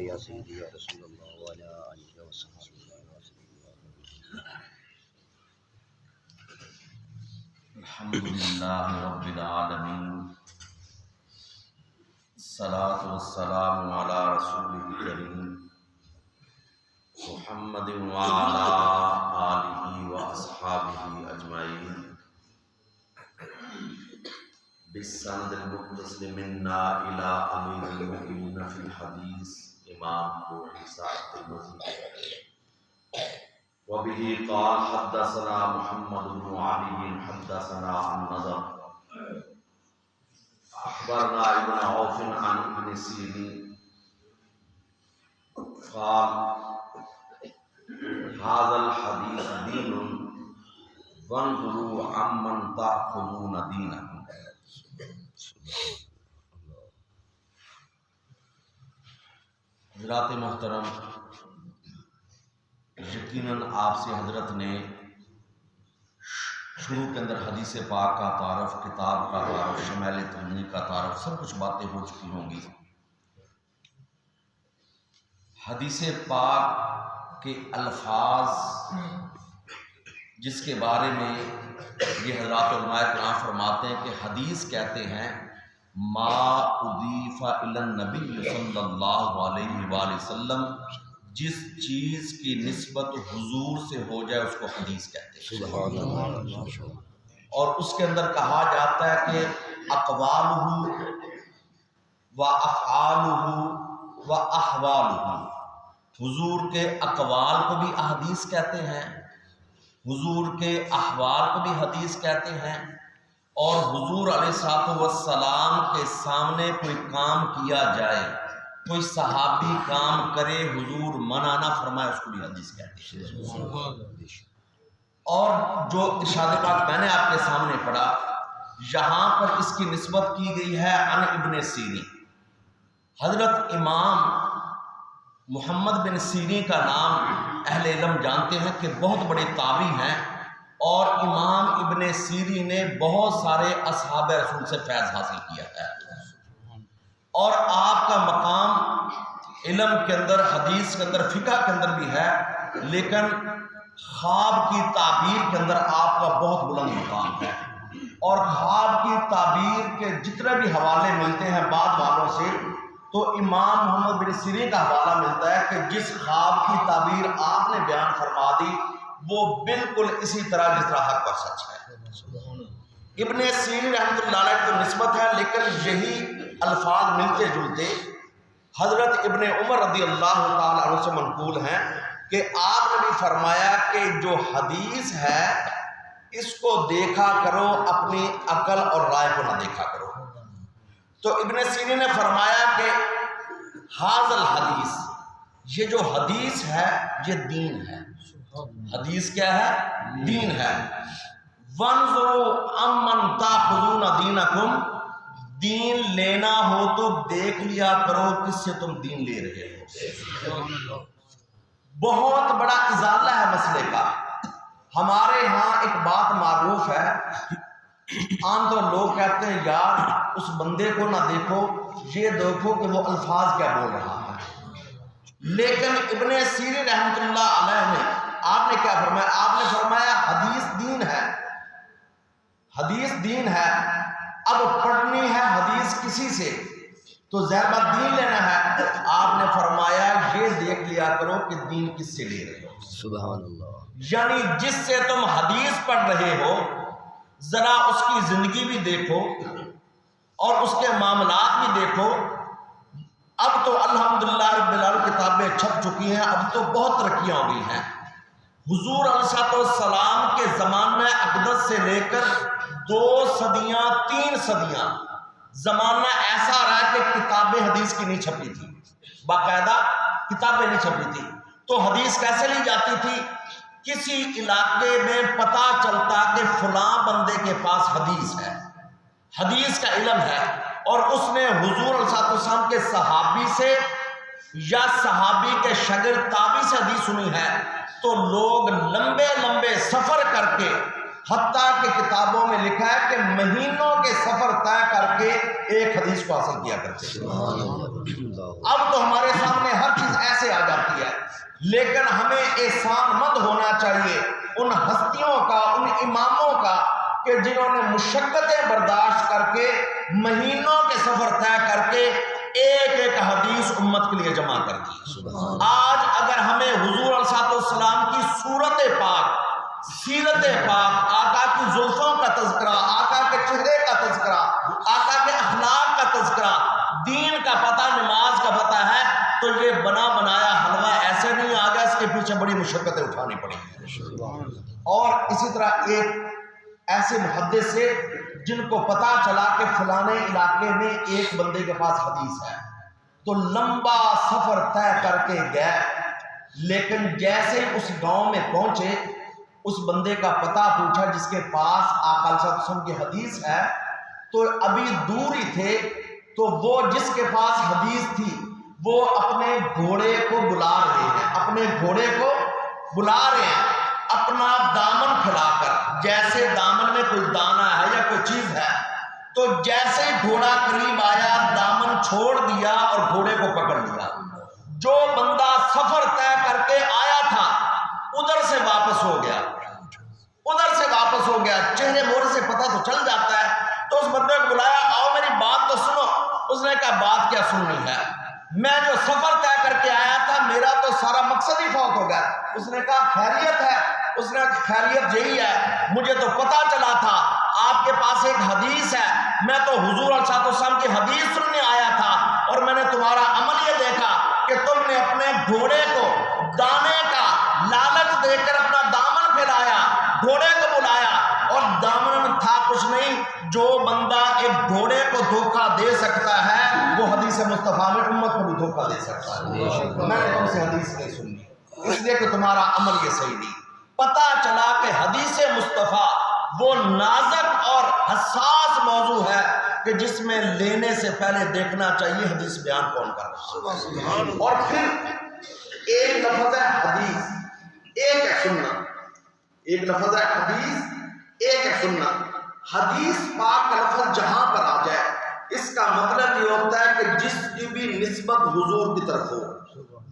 یا سیدی یا رسول اللہ وعلی آلہ وصحبہ الحمدللہ رب العالمین، الصلاۃ والسلام علی رسولہ الکریم محمد وعلی آلہ واصحابہ اجمعین بالسند المتصل منا الی امیر المؤمنین فی الحدیث امام ابو عیسیٰ الترمذی وبه قال حدثنا محمد بن علي حدثنا النضر أخبرنا ابن عوف عن ابن سيرين قال هذا الحديث دين وانظروا عمن تأخذون دينكم. حضرات محترم، یقیناً آپ سے حضرت نے شروع کے اندر حدیث پاک کا تعارف، کتاب کا تعارف، شمائل ترمذی کا تعارف، سب کچھ باتیں ہو چکی ہوں گی۔ حدیث پاک کے الفاظ جس کے بارے میں یہ حضرات علماء کرام فرماتے ہیں کہ حدیث کہتے ہیں ما اضیف الی النبی صلی اللہ علیہ وآلہ وسلم، جس چیز کی نسبت حضور سے ہو جائے اس کو حدیث کہتے ہیں۔ سبحان اللہ۔ اور اس کے اندر کہا جاتا ہے کہ اقوالہ و افعالہ و احوالہ، حضور کے اقوال کو بھی احادیث کہتے ہیں، حضور کے احوال کو بھی حدیث کہتے ہیں، اور حضور علیہ الصلوۃ والسلام کے سامنے کوئی کام کیا جائے، کوئی صحابی کام کرے، حضور منع نہ فرمائے، اس کو بھی حدیث کہتے ہیں۔ اور جو ارشاد پاک میں نے آپ کے سامنے پڑھا، یہاں پر اس کی نسبت کی گئی ہے عن ابن سیرین۔ حضرت امام محمد بن سیرین کا نام اہل علم جانتے ہیں کہ بہت بڑے تابعی ہیں، اور امام ابن سیرین نے بہت سارے اصحاب رسول سے فیض حاصل کیا ہے، اور آپ کا مقام علم کے اندر، حدیث کے اندر، فقہ کے اندر بھی ہے، لیکن خواب کی تعبیر کے اندر آپ کا بہت بلند مقام ہے۔ اور خواب کی تعبیر کے جتنے بھی حوالے ملتے ہیں بعد والوں سے، تو امام محمد بن سیرین کا حوالہ ملتا ہے کہ جس خواب کی تعبیر آپ نے بیان فرما دی وہ بالکل اسی طرح جس طرح حق پر سچ ہے۔ ابن سیرین رحمۃ اللہ علیہ کی تو نسبت ہے، لیکن یہی الفاظ ملتے جلتے حضرت ابن عمر رضی اللہ تعالی عنہ سے منقول ہیں کہ آپ نے بھی فرمایا کہ جو حدیث ہے اس کو دیکھا کرو، اپنی عقل اور رائے کو نہ دیکھا کرو۔ تو ابن سیرین نے فرمایا کہ ھذا الحدیث، یہ جو حدیث ہے یہ دین ہے۔ حدیث کیا ہے؟ دین ہے۔ وانظروا عمن تاخذون دینکم، دین لینا ہو تو دیکھ لیا کرو کس سے تم دین لے رہے ہو۔ بہت بڑا ازالہ ہے مسئلے کا۔ ہمارے ہاں ایک بات معروف ہے، عام طور لوگ کہتے ہیں یار اس بندے کو نہ دیکھو، یہ دیکھو کہ وہ الفاظ کیا بول رہا ہے۔ لیکن ابن سیرین رحمۃ اللہ علیہ نے آپ نے کیا فرمایا؟ آپ نے فرمایا حدیث دین ہے، حدیث دین ہے۔ اب پڑھنی ہے حدیث کسی سے تو ظاہر بات دین لینا ہے۔ آپ نے فرمایا یہ دیکھ لیا کرو کہ دین کس سے لے رہے ہو۔ سبحان اللہ۔ یعنی جس سے تم حدیث پڑھ رہے ہو ذرا اس کی زندگی بھی دیکھو اور اس کے معاملات بھی دیکھو۔ اب تو الحمدللہ رب العالمین کتابیں چھپ چکی ہیں، اب تو بہت ترقیاں ہو گئی ہیں۔ حضور علیہ السلام کے زمانہ اقدس سے لے کر 2 صدیاں 3 صدیاں زمانہ ایسا رہا کہ کتابیں حدیث کی نہیں چھپی تھی، باقاعدہ کتابیں نہیں چھپی تھی۔ تو حدیث کیسے لی جاتی تھی؟ کسی علاقے میں پتہ چلتا کہ فلاں بندے کے پاس حدیث ہے، حدیث کا علم ہے، اور اس نے حضور علیہ السلام کے صحابی سے یا صحابی کے شاگرد تابعی سے حدیث سنی ہے، تو لوگ لمبے لمبے سفر کر کے، حتیٰ کہ کتابوں میں لکھا ہے کہ مہینوں کے سفر طے کر کے ایک حدیث کو حاصل کیا کرتے ہیں۔ اب تو ہمارے سامنے ہر لیکن ہمیں احسان مند ہونا چاہیے ان ہستیوں کا، ان اماموں کا کہ جنہوں نے مشقتیں برداشت کر کے مہینوں کے سفر طے کر کے ایک ایک حدیث امت کے لیے جمع کر دی۔ آج اگر ہمیں حضور علیہ السلام کی صورت پاک، سیرت پاک، آقا کی زلفوں کا تذکرہ، آقا کے چہرے کا تذکرہ، آقا کے اخلاق کا تذکرہ، دین کا پتہ، نماز کا پتہ ہے تو یہ بنا بنایا حلوہ ایسے نہیں آ گیا، اس کے پیچھے بڑی مشقتیں اٹھانی پڑیں گی۔ اور اسی طرح ایک ایسے محدث سے جن کو پتا چلا کہ فلانے علاقے میں ایک بندے کے پاس حدیث ہے، تو لمبا سفر طے کر کے گئے، لیکن جیسے ہی اس گاؤں میں پہنچے اس بندے کا پتہ پوچھا جس کے پاس آقا صلی اللہ علیہ وسلم کی حدیث ہے، تو ابھی دور ہی تھے، تو وہ جس کے پاس حدیث تھی وہ اپنے گھوڑے کو بلا رہے ہیں، اپنے گھوڑے کو بلا رہے ہیں اپنا دامن پھیلا کر، جیسے دامن میں کوئی دانہ ہے یا کوئی چیز ہے، تو جیسے گھوڑا قریب آیا دامن چھوڑ دیا اور گھوڑے کو پکڑ لیا۔ جو بندہ سفر طے کر کے آیا تھا ادھر سے واپس ہو گیا، ادھر سے واپس ہو گیا، چہرے مورے سے پتہ تو چل جاتا ہے۔ تو اس بندے کو بلایا، آؤ میری بات تو سنو۔ اس نے کہا بات کیا سننی ہے، میں جو سفر طے کر کے آیا تھا میرا تو سارا مقصد ہی فوت ہو گیا۔ اس نے کہا خیریت ہے؟ اس نے کہا خیریت یہی ہے، مجھے تو پتا چلا تھا آپ کے پاس ایک حدیث ہے، میں تو حضور علیہ السلام کی حدیث سننے آیا تھا اور میں نے تمہارا عمل یہ دیکھا کہ تم نے اپنے گھوڑے کو دانے کا لالچ دے کر اپنا دامن پھیلایا، گھوڑے کو بلایا، اور دامن میں تھا کچھ نہیں۔ جو بندہ ایک گھوڑے کو دھوکہ دے سکتا ہے وہ حدیث مصطفیٰ میں امت کو بھی دھوکہ دے سکتا ہے۔ میں نے تم سے حدیث نہیں سنی اس لیے کہ تمہارا عمل یہ صحیح نہیں۔ پتا چلا کہ حدیث مصطفیٰ وہ نازک اور حساس موضوع ہے کہ جس میں لینے سے پہلے دیکھنا چاہیے حدیث بیان کون کر رہا ہے۔ اور پھر ایک لفظ ہے حدیث، ایک ہے سننا، ایک لفظ ہے حدیث، ایک ہے سننا۔ حدیث پاک کا لفظ جہاں پر آ جائے اس کا مطلب یہ ہوتا ہے کہ جس کی بھی نسبت حضور کی طرف ہو،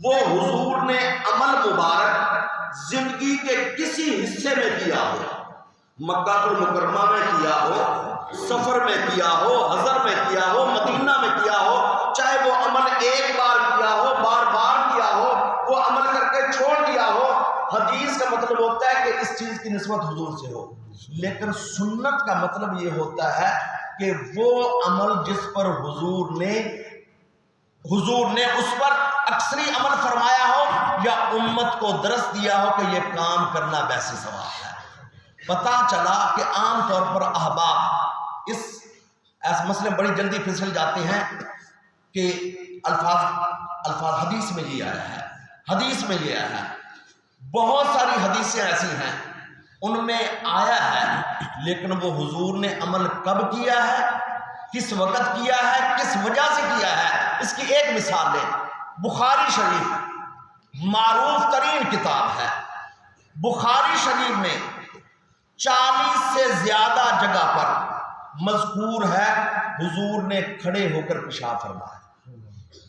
وہ حضور نے عمل مبارک زندگی کے کسی حصے میں کیا ہو، مکہ المکرمہ میں کیا ہو، سفر میں کیا ہو، حضر میں کیا ہو، مدینہ میں کیا ہو، چاہے وہ عمل ایک بار کیا ہو، بار بار کیا ہو، وہ عمل کر کے چھوڑ دیا ہو، حدیث کا مطلب ہوتا ہے کہ اس چیز کی نسبت حضور سے ہو۔ لیکن سنت کا مطلب یہ ہوتا ہے کہ وہ عمل جس پر حضور نے اس پر اکثری عمل فرمایا ہو یا امت کو درس دیا ہو کہ یہ کام کرنا ویسے ثواب ہے۔ پتا چلا کہ عام طور پر احباب اس ایسے مسئلے بڑی جلدی پھسل جاتے ہیں کہ الفاظ حدیث میں یہ آیا ہے، حدیث میں یہ آیا ہے۔ بہت ساری حدیثیں ایسی ہیں ان میں آیا ہے لیکن وہ حضور نے عمل کب کیا ہے، کس وقت کیا ہے، کس وجہ سے کیا ہے۔ اس کی ایک مثال لیں، بخاری شریف معروف ترین کتاب ہے، بخاری شریف میں 40 سے زیادہ جگہ پر مذکور ہے حضور نے کھڑے ہو کر پیشاب فرمایا۔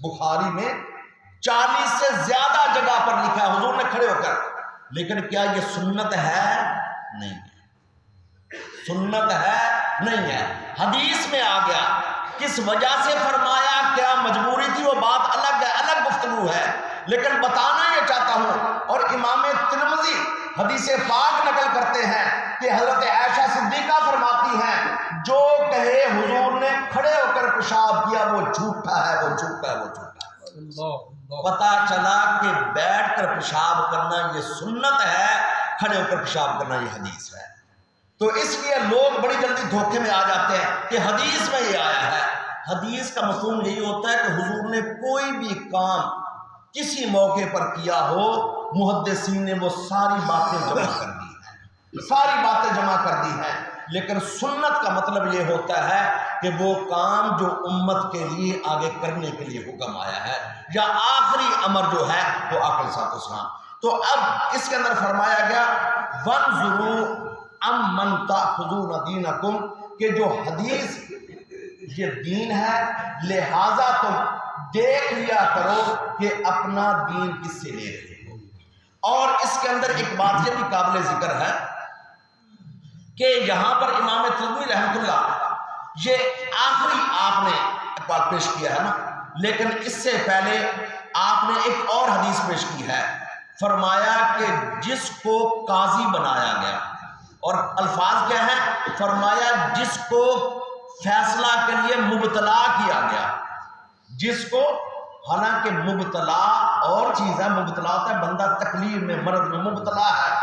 بخاری میں 40 سے زیادہ جگہ پر لکھا ہے حضور نے کھڑے ہو کر، لیکن کیا یہ سنت ہے؟ نہیں ہے، سنت ہے نہیں ہے۔ حدیث میں آ گیا، کس وجہ سے فرمایا، کیا مجبوری تھی، وہ بات الگ ہے، الگ گفتگو ہے، لیکن بتانا یہ چاہتا ہوں۔ اور امام ترمذی حدیث پاک نقل کرتے ہیں کہ حضرت عائشہ صدیقہ فرماتی ہیں جو کہے حضور نے کھڑے ہو کر پیشاب کیا وہ جھوٹا ہے، وہ جھوٹا ہے، وہ جھوٹا ہے۔ پتا چلا کہ بیٹھ کر پیشاب کرنا یہ سنت ہے، کھڑے ہو کر پیشاب کرنا یہ حدیث ہے۔ تو اس لیے لوگ بڑی جلدی دھوکے میں آ جاتے ہیں کہ حدیث میں یہ آیا ہے۔ حدیث کا مفہوم یہی ہوتا ہے کہ حضور نے کوئی بھی کام کسی موقع پر کیا ہو، محدثین نے وہ ساری باتیں جمع کر دی ہیں، ساری باتیں جمع کر دی ہیں۔ لیکن سنت کا مطلب یہ ہوتا ہے کہ وہ کام جو امت کے لیے آگے کرنے کے لیے حکم آیا ہے، یا آخری امر جو ہے وہ آقا صلی اللہ علیہ وسلم۔ تو اب اس کے اندر فرمایا گیا وَانظُرُوا عَمَّن تَأْخُذُونَ دِينَكُمْ، کہ جو حدیث یہ دین ہے لہذا تم دیکھ لیا کرو کہ اپنا دین کس سے لے رہے ہو۔ اور اس کے اندر ایک بات یہ بھی قابل ذکر ہے کہ یہاں پر امام ترمذی رحمۃ اللہ یہ آخری آپ نے اقوال پیش کیا ہے نا، لیکن اس سے پہلے آپ نے ایک اور حدیث پیش کی ہے، فرمایا کہ جس کو قاضی بنایا گیا، اور الفاظ کیا ہے، فرمایا جس کو فیصلہ کے لیے مبتلا کیا گیا، جس کو، حالانکہ مبتلا اور چیز ہے، مبتلا ہوتا ہے بندہ تکلیف میں، مرض میں مبتلا ہے،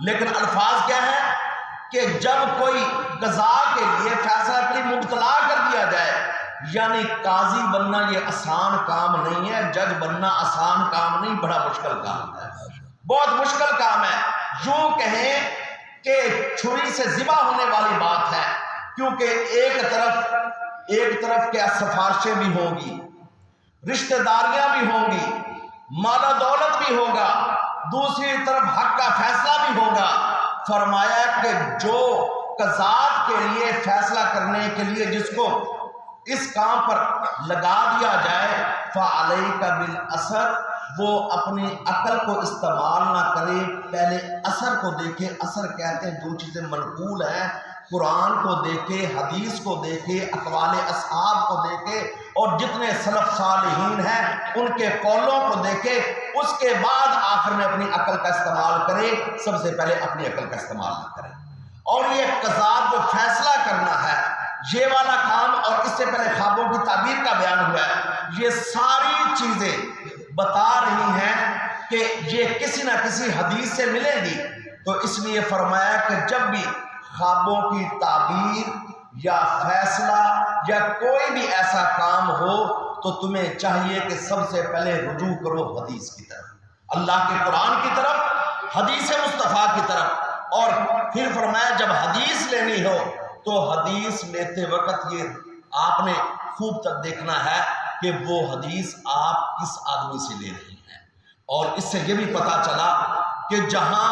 لیکن الفاظ کیا ہے کہ جب کوئی قضا کے لیے فیصلہ کے لیے مبتلا کر دیا جائے، یعنی قاضی بننا یہ آسان کام نہیں ہے، جج بننا آسان کام نہیں، بڑا مشکل کام ہے، بہت مشکل کام ہے، یوں کہیں کہ چھری سے ذبح ہونے والی بات ہے، کیونکہ ایک طرف کیا سفارشیں بھی ہوں گی، رشتہ داریاں بھی ہوں گی، مال و دولت بھی ہوگا، دوسری طرف حق کا فیصلہ بھی ہوگا۔ فرمایا کہ جو قضات کے لیے فیصلہ کرنے کے لیے جس کو اس کام پر لگا دیا جائے، فعلیک بالاثر، وہ اپنی عقل کو استعمال نہ کرے، پہلے اثر کو دیکھے۔ اثر کہتے ہیں جو چیزیں منقول ہیں، قرآن کو دیکھے، حدیث کو دیکھے، اقوال اصحاب کو دیکھے، اور جتنے سلف صالحین ہیں ان کے قولوں کو دیکھے، اس کے بعد آخر میں اپنی عقل کا استعمال کرے، سب سے پہلے اپنی عقل کا استعمال نہ کرے۔ اور یہ قضات کو فیصلہ کرنا ہے، یہ والا کام، اور اس سے پہلے خوابوں کی تعبیر کا بیان ہوا ہے، یہ ساری چیزیں بتا رہی ہیں کہ یہ کسی نہ کسی حدیث سے ملیں گی، تو اس لیے فرمایا کہ جب بھی خوابوں کی تعبیر یا فیصلہ یا کوئی بھی ایسا کام ہو تو تمہیں چاہیے کہ سب سے پہلے رجوع کرو حدیث کی طرف، اللہ کے قرآن کی طرف، حدیث مصطفیٰ کی طرف، اور پھر فرمایا جب حدیث لینی ہو تو حدیث لیتے وقت یہ آپ نے خوب تک دیکھنا ہے کہ وہ حدیث آپ کس آدمی سے لے رہی ہیں۔ اور اس سے یہ بھی پتا چلا کہ جہاں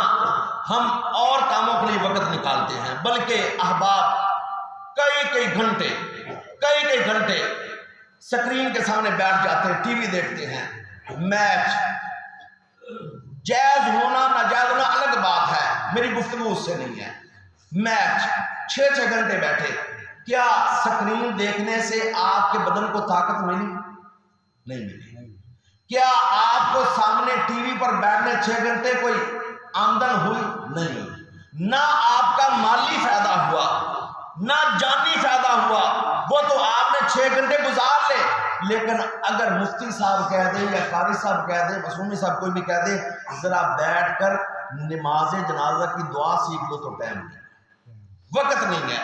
ہم اور کاموں کے لیے وقت نکالتے ہیں، بلکہ احباب کئی گھنٹے سکرین کے سامنے بیٹھ جاتے ہیں، ٹی وی دیکھتے ہیں، میچ، جائز ہونا ناجائز ہونا الگ بات ہے، میری گفتگو اس سے نہیں ہے، میچ 6 گھنٹے بیٹھے، کیا سکرین دیکھنے سے آپ کے بدن کو طاقت ملی؟ نہیں ملی۔ کیا آپ کو سامنے ٹی وی پر بیٹھنے 6 گھنٹے کوئی آمدن ہوئی؟ نہیں۔ نہ آپ کا مالی فائدہ ہوا، نہ جانی فائدہ ہوا، وہ تو آپ نے 6 گھنٹے گزار لے، لیکن اگر مفتی صاحب کہہ دیں یا قاری صاحب کہہ دیں، مسعومی صاحب کوئی بھی کہہ دے ذرا بیٹھ کر نماز جنازہ کی دعا سیکھ لو، تو ٹائم نہیں، وقت نہیں ہے۔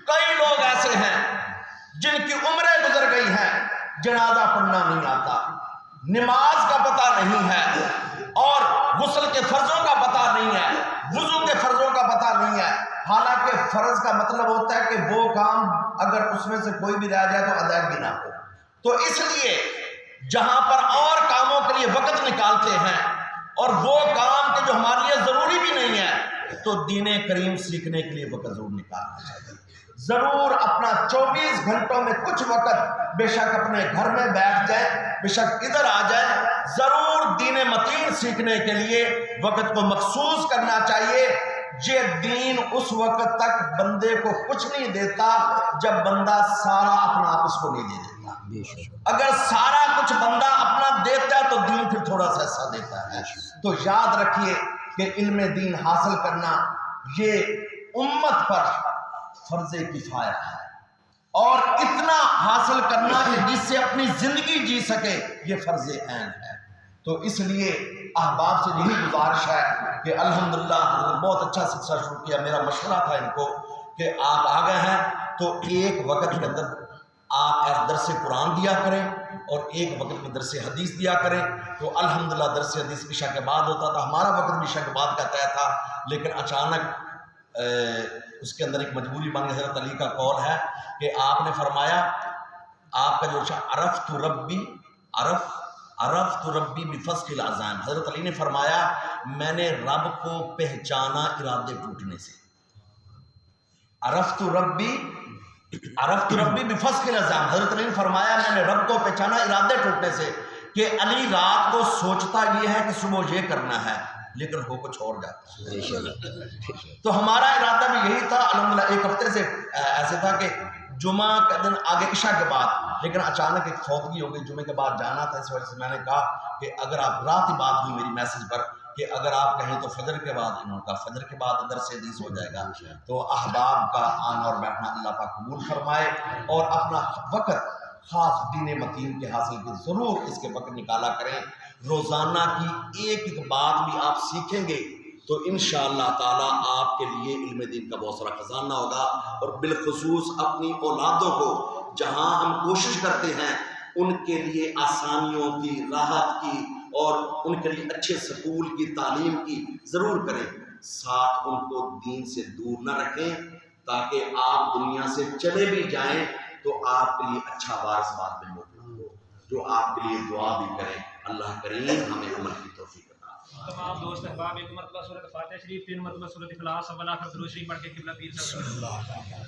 کئی لوگ ایسے ہیں جن کی عمریں گزر گئی ہیں، جنازہ پڑھنا نہیں آتا، نماز کا پتہ نہیں ہے، اور غسل کے فرضوں کا پتہ نہیں ہے، وضو کے فرضوں کا پتہ نہیں ہے، حالانکہ فرض کا مطلب ہوتا ہے کہ وہ کام اگر اس میں سے کوئی بھی رہ جائے تو ادائیگی نہ ہو۔ تو اس لیے جہاں پر اور کاموں کے لیے وقت نکالتے ہیں، اور وہ کام کہ جو ہمارے لیے ضروری بھی نہیں ہے، تو دین کریم سیکھنے کے لیے وقت ضرور نکالنا چاہیے۔ ضرور اپنا 24 گھنٹوں میں کچھ وقت بے شک اپنے گھر میں بیٹھ جائیں، بے شک ادھر آ جائیں، ضرور دین متین سیکھنے کے لیے وقت کو مخصوص کرنا چاہیے۔ یہ دین اس وقت تک بندے کو کچھ نہیں دیتا جب بندہ سارا اپنا آپ اس کو نہیں دے دیتا۔ اگر سارا کچھ بندہ اپنا دیتا ہے تو دین پھر تھوڑا سا حصہ دیتا ہے۔ تو یاد رکھیے کہ علم دین حاصل کرنا یہ امت پر فرض کفایہ ہے، اور اتنا حاصل کرنا کہ جس سے اپنی زندگی جی سکے یہ فرض عین ہے۔ تو اس لیے احباب سے یہی گزارش ہے کہ الحمدللہ بہت اچھا سلسلہ شروع کیا۔ میرا مشورہ تھا ان کو کہ آپ آ گئے ہیں تو ایک وقت کے اندر آپ درس قرآن دیا کریں اور ایک وقت میں درس حدیث دیا کریں۔ تو الحمدللہ درس حدیث عشاء کے بعد ہوتا تھا، ہمارا وقت بھی عشاء کے بعد کا طے تھا، لیکن اچانک اس کے اندر ایک مجبوری بن گئی۔ حضرت علی کا قول ہے کہ آپ نے فرمایا، آپ کا جو عرفت ربی بفسخ الاذان، حضرت علی نے فرمایا میں نے رب کو پہچانا ارادے ٹوٹنے سے۔ عرفت ربی بفسخ الاذان، حضرت علی نے فرمایا میں نے رب کو پہچانا ارادے ٹوٹنے سے، کہ علی رات کو سوچتا یہ ہے کہ صبح یہ کرنا ہے، لیکن ہو کچھ اور جاتا ہے۔ انشاءاللہ۔ تو ہمارا ارادہ بھی یہی تھا، الحمدللہ ایک ہفتے سے ایسے تھا کہ جمعہ کا دن آگے عشاء کے بعد، لیکن اچانک ایک فوتگی ہو گئی، جمعے کے بعد جانا تھا، اس وجہ سے میں نے کہا کہ اگر آپ، رات ہی بات ہوئی میری میسج پر کہ اگر آپ کہیں تو فجر کے بعد، انہوں کا فجر کے بعد درس حدیث ہو جائے گا، تو احباب کا آنا اور بیٹھنا اللہ پاک قبول فرمائے، اور اپنا وقت خاص دین متین کے حاصل کے ضرور اس کے وقت نکالا کریں۔ روزانہ کی ایک ایک بات بھی آپ سیکھیں گے تو انشاءاللہ تعالیٰ آپ کے لیے علم دین کا بہت سارا خزانہ ہوگا، اور بالخصوص اپنی اولادوں کو جہاں ہم کوشش کرتے ہیں ان کے لیے آسانیوں کی، راحت کی، اور ان کے لیے اچھے سکول کی تعلیم کی ضرور کریں، ساتھ ان کو دین سے دور نہ رکھیں، تاکہ آپ دنیا سے چلے بھی جائیں تو آپ کے لیے اچھا وارث بعد میں موجود ہو، جو آپ کے لیے دعا بھی کریں۔ اللہ کریم ہمیں عمل کی توفیق عطا فرمائے۔ تمام دوست احباب ایک مرتبہ سورۃ فاتحہ شریف، 3 مرتبہ سورۃ اخلاص، اور آخر درود شریف پڑھ کے قبلہ پیر صاحب